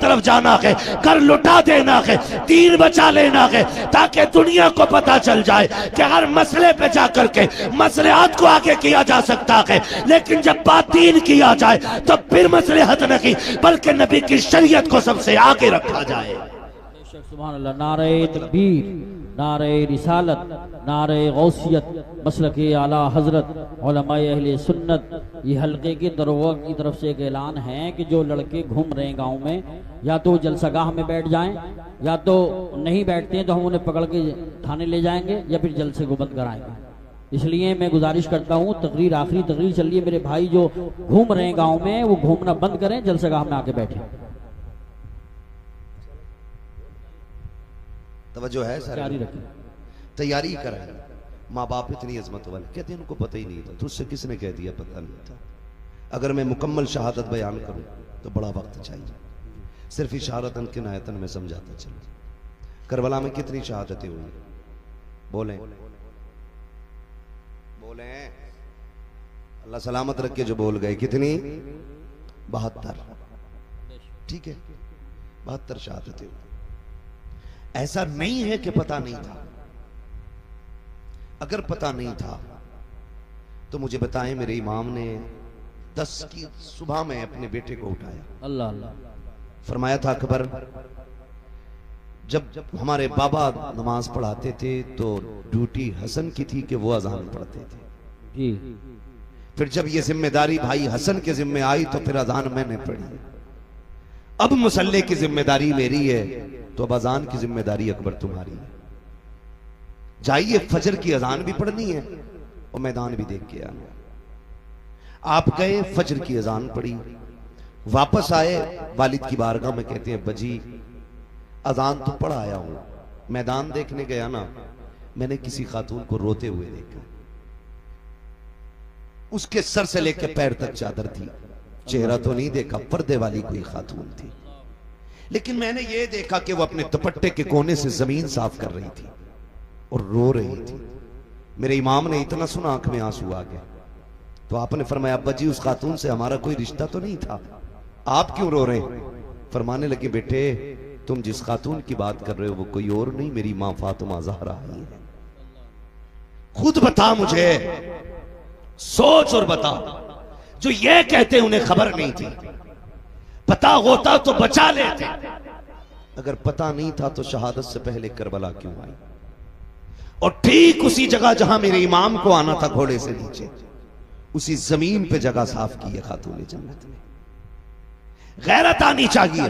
तरफ जाना है, कर लुटा देना है, दीन बचा लेना है, ताकि दुनिया को पता चल जाए कि हर मसले पे जाकर के मसलेहात को आगे किया जा सकता है, लेकिन जब बात दीन किया जाए तो फिर मसलेहत नहीं बल्कि नबी की शरीयत को सबसे आगे रखा जाए। सुभान अल्लाह। नारे तकबीर, नारे रिसालत, नारे गौसियत, मसलक आला हजरत उलमाए अहले सुन्नत। ये हल्के के दरोगा की तरफ से एक ऐलान है कि जो लड़के घूम रहे हैं गांव में, या तो जलसागाह में बैठ जाएं, या तो नहीं बैठते हैं तो हम उन्हें पकड़ के थाने ले जाएंगे या फिर जलसे को बंद कराएंगे। इसलिए मैं गुजारिश करता हूँ, तकरीर आखिरी तकरीर चल रही है, मेरे भाई जो घूम रहे हैं गाँव में वो घूमना बंद करें, जलसागाह में आके बैठे। तवज्जो है सर, जारी रखें, तैयारी करें। माँ बाप इतनी अजमत वाले, कहते हैं उनको पता ही नहीं था। तुझसे किसने कह दिया पता नहीं था? अगर मैं मुकम्मल शहादत बयान करूं तो बड़ा वक्त चाहिए, सिर्फ इशारतन किनायतन में समझाता चलो। करबला में कितनी शहादतें हुई? बोलें बोलें, अल्लाह सलामत रख के जो बोल गए। कितनी? 72। ठीक है, 72 शहादतें हुई। ऐसा नहीं है कि पता नहीं था। अगर पता नहीं था तो मुझे बताएं, मेरे इमाम ने 10 की सुबह में अपने बेटे को उठाया, अल्लाह अल्लाह, फरमाया था अकबर, जब हमारे बाबा नमाज पढ़ाते थे तो ड्यूटी हसन की थी कि वो अजान पढ़ते थे जी। फिर जब ये जिम्मेदारी भाई हसन के जिम्मे आई तो फिर अजान मैंने पढ़ी। अब मुसल्ले की जिम्मेदारी मेरी है तो अब अजान की जिम्मेदारी अकबर तुम्हारी है। जाइए, फजर की अजान भी पढ़नी है और मैदान भी देख के आना। आप गए, फजर की अजान पढ़ी, वापस आए, वालिद की बारगाह में कहते हैं बजी अजान तो पढ़ आया हूं, मैदान देखने गया ना, मैंने किसी खातून को रोते हुए देखा। उसके सर से लेकर पैर तक चादर थी, चेहरा तो नहीं देखा, पर्दे वाली कोई खातून थी, लेकिन मैंने ये देखा कि वो अपने दुपट्टे के कोने से जमीन साफ कर रही थी और रो रही थी। मेरे इमाम ने इतना सुना, आंख में आंसू आ गया। तो आपने फरमाया अब्बा जी उस खातून से हमारा कोई रिश्ता तो नहीं था, आप क्यों रो रहे हैं? फरमाने लगे बेटे तुम जिस खातून की बात कर रहे हो वो कोई और नहीं, मेरी मां फातिमा ज़हरा ही है। खुद बता मुझे, सोच और बता। जो ये कहते उन्हें खबर नहीं थी, पता होता तो बचा लेते। अगर पता नहीं था तो शहादत से पहले करबला क्यों आई? और ठीक उसी जगह जहां मेरे इमाम को आना था घोड़े से नीचे, उसी जमीन पे जगह साफ की है खातून जन्नत ने। गैरत आनी चाहिए।